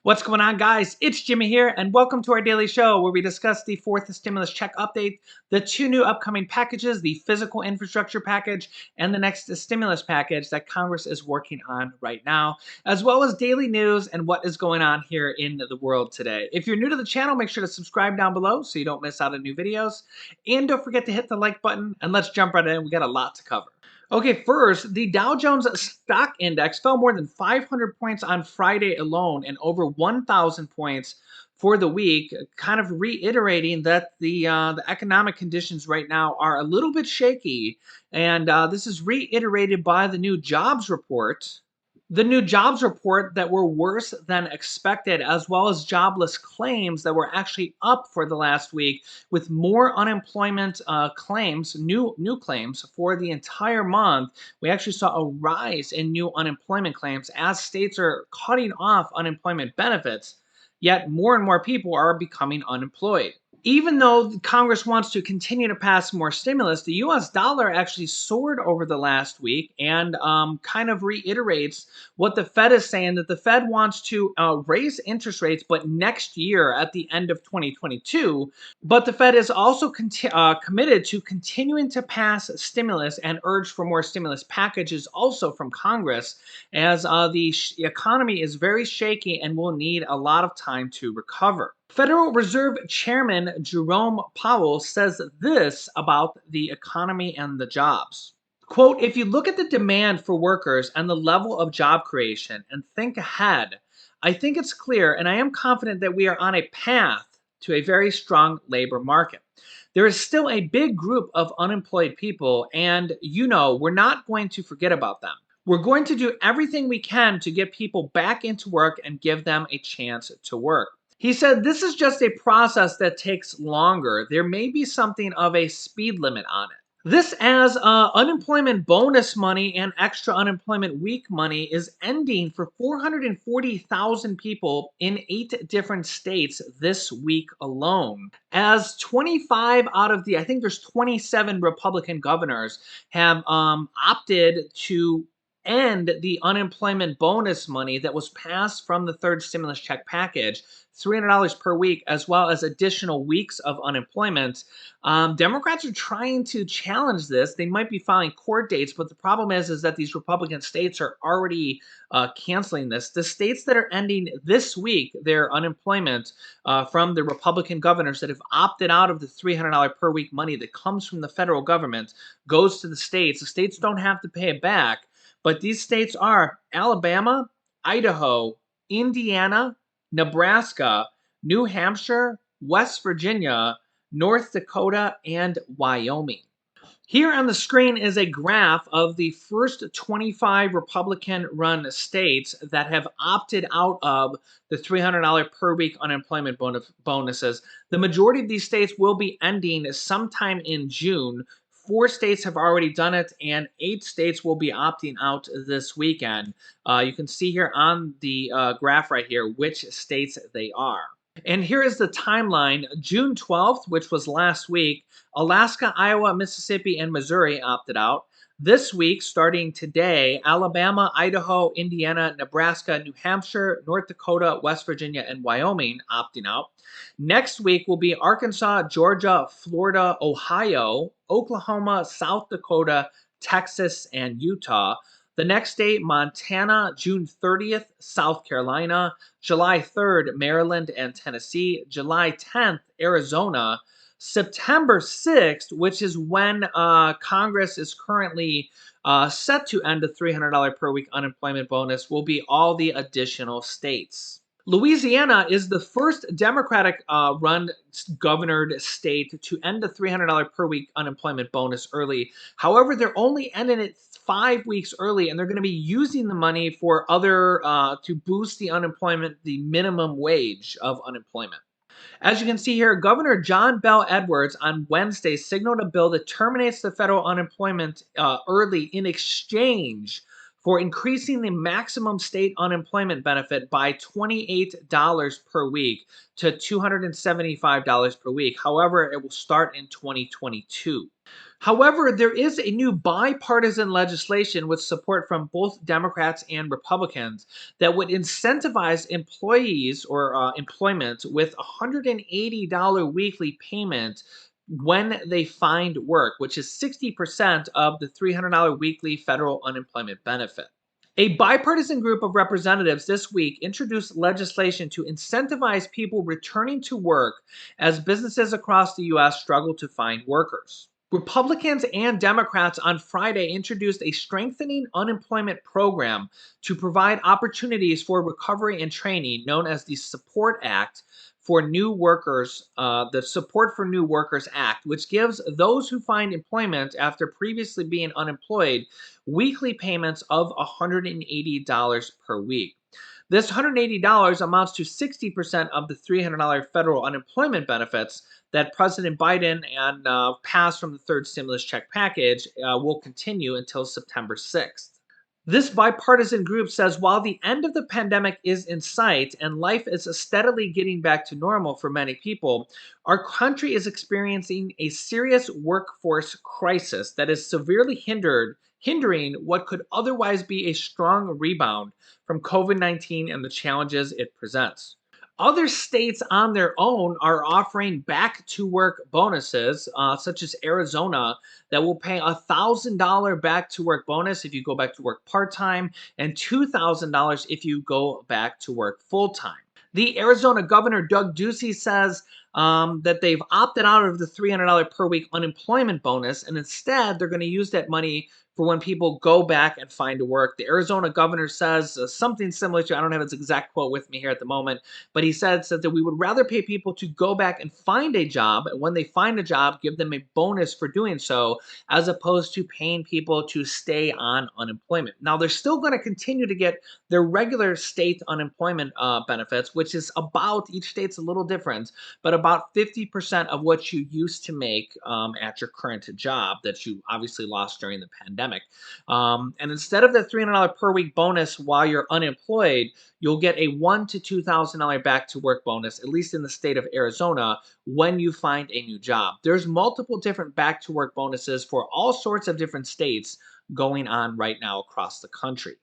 What's going on, guys? It's Jimmy here, and welcome to our daily show where we discuss the fourth stimulus check update, the two new upcoming packages, the physical infrastructure package, and the next stimulus package that Congress is working on right now, as well as daily news and what is going on here in the world today. If you're new to the channel, make sure to subscribe down below so you don't miss out on new videos. And don't forget to hit the like button, and let's jump right in. We got a lot to cover. Okay, first, the Dow Jones Stock Index fell more than 500 points on Friday alone and over 1,000 points for the week, kind of reiterating that the economic conditions right now are a little bit shaky. And this is reiterated by the new jobs report. The new jobs report that were worse than expected, as well as jobless claims that were actually up for the last week, with more unemployment claims, new claims for the entire month. We actually saw a rise in new unemployment claims as states are cutting off unemployment benefits, yet more and more people are becoming unemployed. Even though Congress wants to continue to pass more stimulus, the US dollar actually soared over the last week and kind of reiterates what the Fed is saying, that the Fed wants to raise interest rates, but next year at the end of 2022. But the Fed is also committed to continuing to pass stimulus and urge for more stimulus packages also from Congress, as the economy is very shaky and will need a lot of time to recover. Federal Reserve Chairman Jerome Powell says this about the economy and the jobs. Quote, if you look at the demand for workers and the level of job creation and think ahead, I think it's clear and I am confident that we are on a path to a very strong labor market. There is still a big group of unemployed people, and we're not going to forget about them. We're going to do everything we can to get people back into work and give them a chance to work. He said this is just a process that takes longer. There may be something of a speed limit on it. This as unemployment bonus money and extra unemployment week money is ending for 440,000 people in 8 different states this week alone. As 25 out of I think there's 27 Republican governors have opted to end the unemployment bonus money that was passed from the third stimulus check package, $300 per week, as well as additional weeks of unemployment. Democrats are trying to challenge this. They might be filing court dates, but the problem is that these Republican states are already canceling this. The states that are ending this week their unemployment from the Republican governors that have opted out of the $300 per week money that comes from the federal government goes to the states. The states don't have to pay it back. But these states are Alabama, Idaho, Indiana, Nebraska, New Hampshire, West Virginia, North Dakota, and Wyoming. Here on the screen is a graph of the first 25 Republican-run states that have opted out of the $300 per week unemployment bonuses. The majority of these states will be ending sometime in June. 4 states have already done it, and 8 states will be opting out this weekend. You can see here on the graph right here which states they are. And here is the timeline. June 12th, which was last week, Alaska, Iowa, Mississippi, and Missouri opted out. This week, starting today, Alabama, Idaho, Indiana, Nebraska, New Hampshire, North Dakota, West Virginia, and Wyoming opting out. Next week will be Arkansas, Georgia, Florida, Ohio, Oklahoma, South Dakota, Texas, and Utah. The next day, Montana, June 30th, South Carolina, July 3rd, Maryland and Tennessee, July 10th, Arizona, September 6th, which is when Congress is currently set to end the $300 per week unemployment bonus, will be all the additional states. Louisiana is the first Democratic-run governored state to end the $300 per week unemployment bonus early. However, they're only ending it 5 weeks early, and they're going to be using the money for other to boost the unemployment, the minimum wage of unemployment. As you can see here, Governor John Bel Edwards on Wednesday signaled a bill that terminates the federal unemployment early in exchange for increasing the maximum state unemployment benefit by $28 per week to $275 per week. However, it will start in 2022. However, there is a new bipartisan legislation with support from both Democrats and Republicans that would incentivize employees or employment with a $180 weekly payment when they find work, which is 60% of the $300 weekly federal unemployment benefit. A bipartisan group of representatives this week introduced legislation to incentivize people returning to work as businesses across the U.S. struggle to find workers. Republicans and Democrats on Friday introduced a strengthening unemployment program to provide opportunities for recovery and training known as the Support Act for New Workers, the Support for New Workers Act, which gives those who find employment after previously being unemployed weekly payments of $180 per week. This $180 amounts to 60% of the $300 federal unemployment benefits that President Biden and passed from the third stimulus check package will continue until September 6th. This bipartisan group says while the end of the pandemic is in sight and life is steadily getting back to normal for many people, our country is experiencing a serious workforce crisis that is severely hindering what could otherwise be a strong rebound from COVID-19 and the challenges it presents. Other states on their own are offering back to work bonuses, such as Arizona, that will pay a $1,000 back to work bonus if you go back to work part time and $2,000 if you go back to work full time. The Arizona Governor Doug Ducey says that they've opted out of the $300 per week unemployment bonus, and instead they're going to use that money for when people go back and find work. The Arizona governor says something similar to, I don't have his exact quote with me here at the moment, but he said that we would rather pay people to go back and find a job, and when they find a job, give them a bonus for doing so, as opposed to paying people to stay on unemployment. Now, they're still going to continue to get their regular state unemployment benefits, which is about, each state's a little different, but about 50% of what you used to make at your current job that you obviously lost during the pandemic. And instead of the $300 per week bonus while you're unemployed, you'll get a $1,000 to $2,000 back to work bonus, at least in the state of Arizona, when you find a new job. There's multiple different back to work bonuses for all sorts of different states going on right now across the country.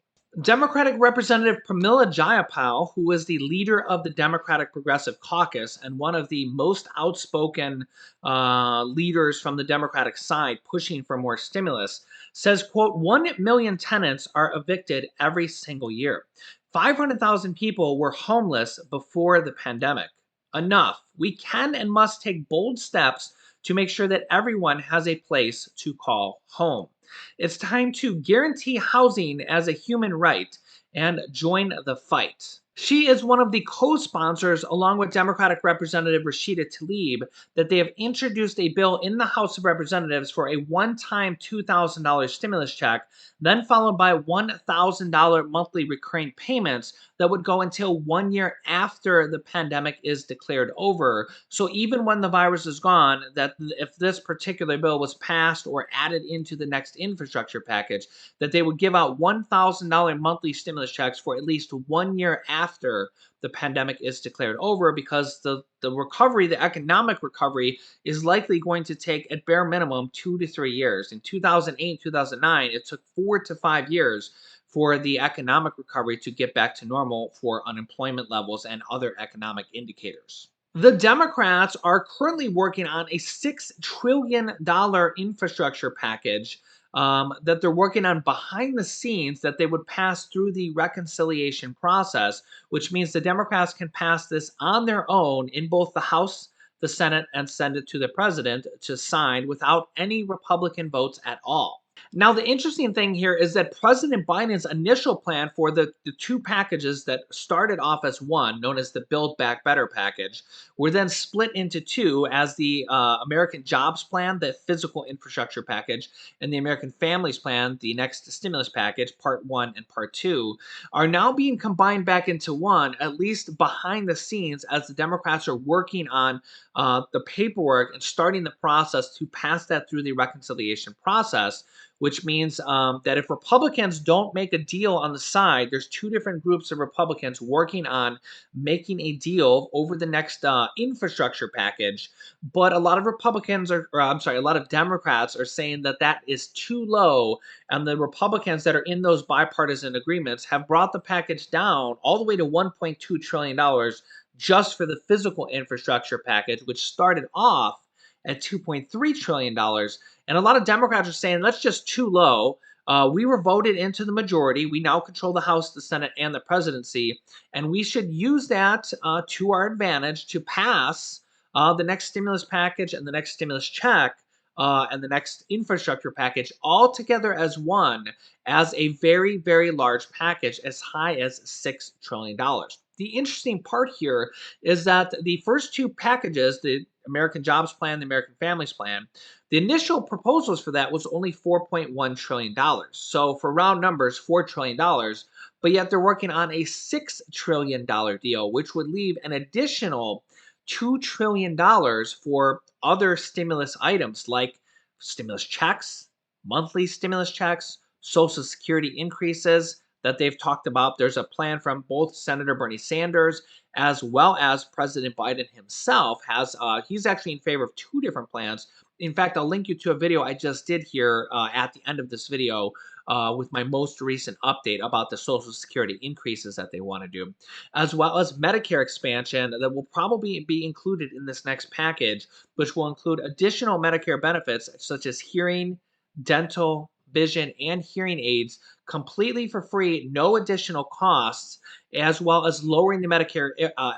Democratic Representative Pramila Jayapal, who is the leader of the Democratic Progressive Caucus and one of the most outspoken leaders from the Democratic side pushing for more stimulus, says, quote, 1 million tenants are evicted every single year. 500,000 people were homeless before the pandemic. Enough. We can and must take bold steps to make sure that everyone has a place to call home. It's time to guarantee housing as a human right and join the fight. She is one of the co-sponsors, along with Democratic Representative Rashida Tlaib, that they have introduced a bill in the House of Representatives for a one-time $2,000 stimulus check, then followed by $1,000 monthly recurring payments that would go until 1 year after the pandemic is declared over. So even when the virus is gone, that if this particular bill was passed or added into the next infrastructure package, that they would give out $1,000 monthly stimulus checks for at least 1 year after the pandemic is declared over, because the recovery, the economic recovery, is likely going to take at bare minimum 2 to 3 years. In 2008, 2009, it took 4 to 5 years for the economic recovery to get back to normal for unemployment levels and other economic indicators. The Democrats are currently working on a $6 trillion infrastructure package that they're working on behind the scenes that they would pass through the reconciliation process, which means the Democrats can pass this on their own in both the House, the Senate, and send it to the president to sign without any Republican votes at all. Now, the interesting thing here is that President Biden's initial plan for the two packages that started off as one, known as the Build Back Better package, were then split into two as the American Jobs Plan, the physical infrastructure package, and the American Families Plan, the next stimulus package, Part 1 and Part 2, are now being combined back into one, at least behind the scenes, as the Democrats are working on the paperwork and starting the process to pass that through the reconciliation process, which means that if Republicans don't make a deal on the side, there's two different groups of Republicans working on making a deal over the next infrastructure package. But a lot of Republicans or I'm sorry, a lot of Democrats are saying that that is too low, and the Republicans that are in those bipartisan agreements have brought the package down all the way to $1.2 trillion dollars just for the physical infrastructure package, which started off at $2.3 trillion dollars. And a lot of Democrats are saying that's just too low. We were voted into the majority. We now control the House, the Senate, and the presidency. And we should use that to our advantage to pass the next stimulus package and the next stimulus check and the next infrastructure package all together as one, as a very, very large package, as high as $6 trillion dollars. The interesting part here is that the first two packages, the American Jobs Plan, the American Families Plan, the initial proposals for that was only $4.1 trillion dollars. So for round numbers, $4 trillion dollars, but yet they're working on a $6 trillion dollars deal, which would leave an additional $2 trillion dollars for other stimulus items like stimulus checks, monthly stimulus checks, Social Security increases that they've talked about. There's a plan from both Senator Bernie Sanders as well as President Biden himself has. He's actually in favor of two different plans. In fact, I'll link you to a video I just did here at the end of this video with my most recent update about the Social Security increases that they want to do, as well as Medicare expansion that will probably be included in this next package, which will include additional Medicare benefits such as hearing, dental, vision, and hearing aids completely for free, no additional costs, as well as lowering the Medicare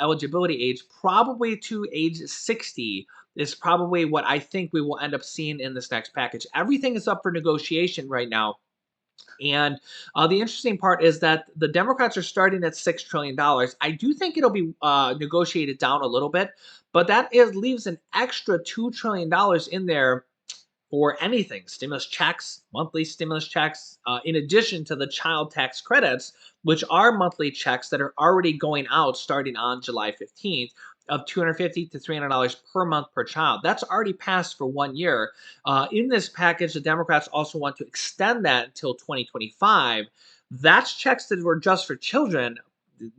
eligibility age probably to age 60 is probably what I think we will end up seeing in this next package. Everything is up for negotiation right now. And the interesting part is that the Democrats are starting at $6 trillion dollars. I do think it'll be negotiated down a little bit, but leaves an extra $2 trillion dollars in there for anything stimulus checks, monthly stimulus checks, in addition to the child tax credits, which are monthly checks that are already going out starting on July 15th of $250 to $300 per month per child. That's already passed for 1 year. In this package, the Democrats also want to extend that until 2025. That's checks that were just for children.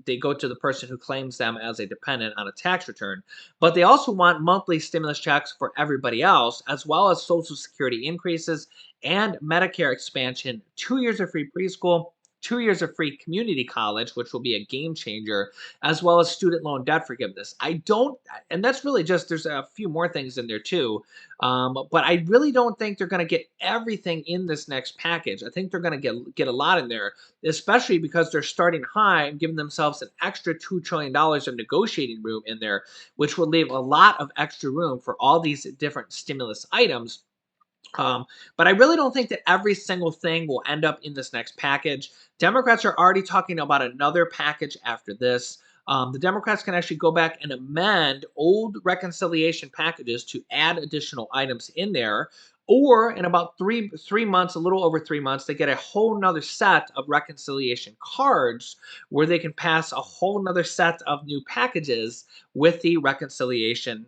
They go to the person who claims them as a dependent on a tax return. But they also want monthly stimulus checks for everybody else, as well as Social Security increases and Medicare expansion, 2 years of free preschool, 2 years of free community college, which will be a game changer, as well as student loan debt forgiveness. And that's really just, there's a few more things in there too. But I really don't think they're going to get everything in this next package. I think they're going to get a lot in there, especially because they're starting high and giving themselves an extra $2 trillion dollars of negotiating room in there, which will leave a lot of extra room for all these different stimulus items. But I really don't think that every single thing will end up in this next package. Democrats are already talking about another package after this. The Democrats can actually go back and amend old reconciliation packages to add additional items in there. Or in about three months, a little over 3 months, they get a whole nother set of reconciliation cards where they can pass a whole nother set of new packages with the reconciliation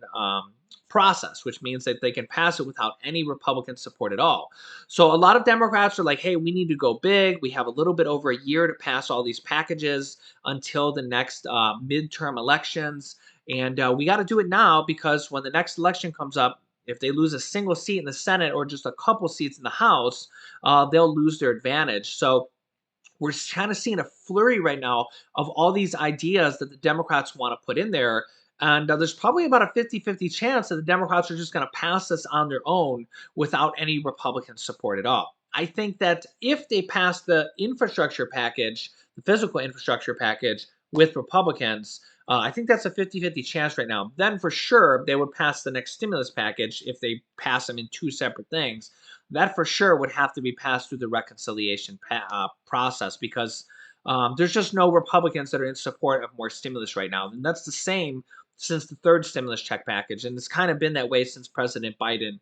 process, which means that they can pass it without any Republican support at all. So a lot of Democrats are like, hey, we need to go big. We have a little bit over a year to pass all these packages until the next midterm elections. And we got to do it now because when the next election comes up, if they lose a single seat in the Senate or just a couple seats in the House, they'll lose their advantage. So we're kind of seeing a flurry right now of all these ideas that the Democrats want to put in there. And there's probably about a 50-50 chance that the Democrats are just going to pass this on their own without any Republican support at all. I think that if they pass the infrastructure package, the physical infrastructure package with Republicans, I think that's a 50-50 chance right now. Then for sure, they would pass the next stimulus package if they pass them in two separate things. That for sure would have to be passed through the reconciliation process because there's just no Republicans that are in support of more stimulus right now. And that's the same since the third stimulus check package. And it's kind of been that way since President Biden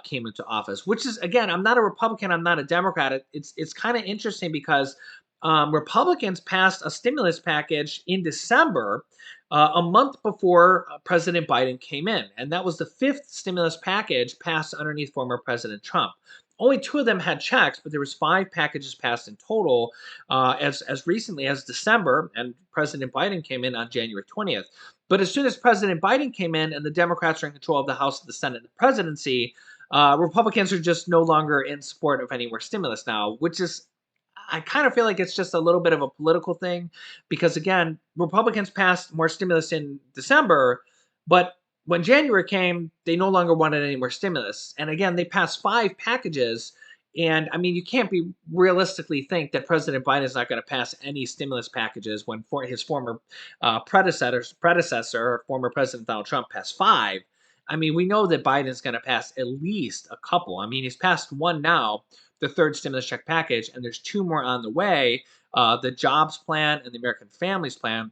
came into office, which is, again, I'm not a Republican, I'm not a Democrat. It's kind of interesting because Republicans passed a stimulus package in December, a month before President Biden came in. And that was the fifth stimulus package passed underneath former President Trump. only two of them had checks, but there was five packages passed in total as recently as December, and President Biden came in on January 20th. But as soon as President Biden came in and the Democrats are in control of the House, the Senate, and the presidency, Republicans are just no longer in support of any more stimulus now, which is I kind of feel like it's just a little bit of a political thing because again, Republicans passed more stimulus in December, but when January came, they no longer wanted any more stimulus. And again, they passed five packages. And I mean, you can't be realistically think that President Biden is not going to pass any stimulus packages when for his former predecessor, former President Donald Trump, passed five. I mean, we know that Biden's going to pass at least a couple. I mean, he's passed one now, the third stimulus check package, and there's two more on the way, the jobs plan and the American Families Plan,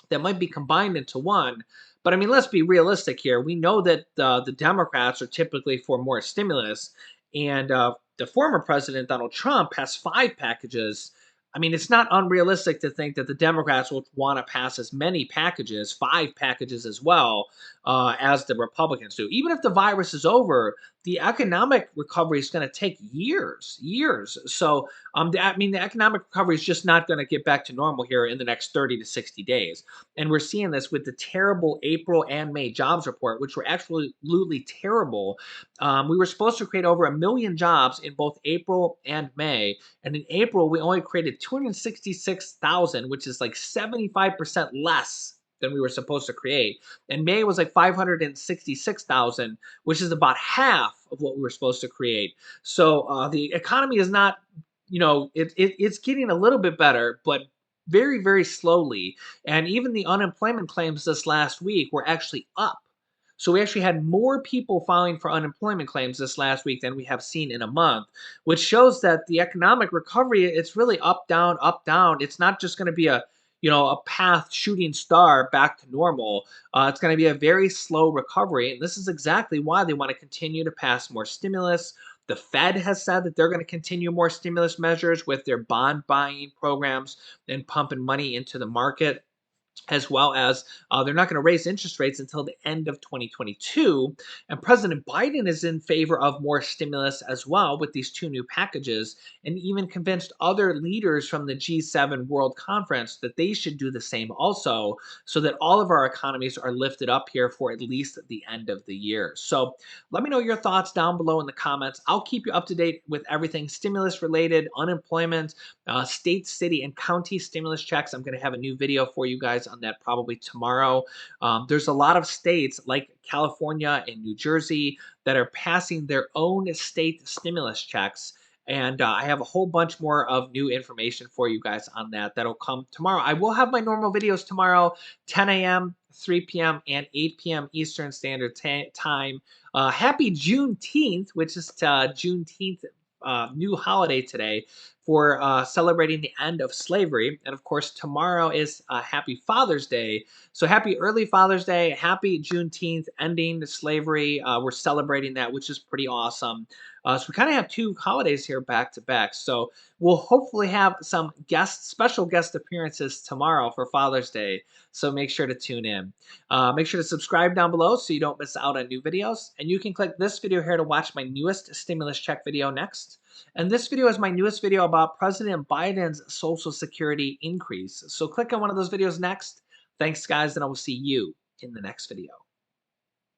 that might be combined into one. But I mean, let's be realistic here. We know that the Democrats are typically for more stimulus, and the former president Donald Trump has five packages. I mean, it's not unrealistic to think that the Democrats will want to pass as many packages, five packages as well, as the Republicans do. Even if the virus is over, the economic recovery is going to take years, years. So, I mean, the economic recovery is just not going to get back to normal here in the next 30 to 60 days. And we're seeing this with the terrible April and May jobs report, which were absolutely terrible. We were supposed to create over 1 million jobs in both April and May. And in April, we only created 266,000, which is like 75% less than we were supposed to create. And May was like 566,000, which is about half of what we were supposed to create. So the economy is not, it's getting a little bit better, but very, very slowly. And even the unemployment claims this last week were actually up. So we actually had more people filing for unemployment claims this last week than we have seen in a month, which shows that the economic recovery, it's really up, down, up, down. It's not just going to be a path shooting star back to normal. It's going to be a very slow recovery. And this is exactly why they want to continue to pass more stimulus. The Fed has said that they're going to continue more stimulus measures with their bond buying programs and pumping money into the market, as well as they're not going to raise interest rates until the end of 2022. And President Biden is in favor of more stimulus as well with these two new packages, and even convinced other leaders from the G7 World Conference that they should do the same also, so that all of our economies are lifted up here for at least the end of the year. So let me know your thoughts down below in the comments. I'll keep you up to date with everything stimulus related, unemployment, state, city, and county stimulus checks. I'm going to have a new video for you guys on that probably tomorrow. There's a lot of states like California and New Jersey that are passing their own state stimulus checks. And I have a whole bunch more of new information for you guys on that that'll come tomorrow. I will have my normal videos tomorrow, 10 a.m., 3 p.m., and 8 p.m. Eastern Standard Time. Happy Juneteenth, which is Juneteenth new holiday today for celebrating the end of slavery. And of course, tomorrow is Happy Father's Day. So happy early Father's Day, happy Juneteenth, ending slavery. We're celebrating that, which is pretty awesome. So we kind of have two holidays here back to back. So we'll hopefully have some special guest appearances tomorrow for Father's Day. So make sure to tune in. Make sure to subscribe down below so you don't miss out on new videos. And you can click this video here to watch my newest stimulus check video next. And this video is my newest video about President Biden's Social Security increase. So click on one of those videos next. Thanks, guys, and I will see you in the next video.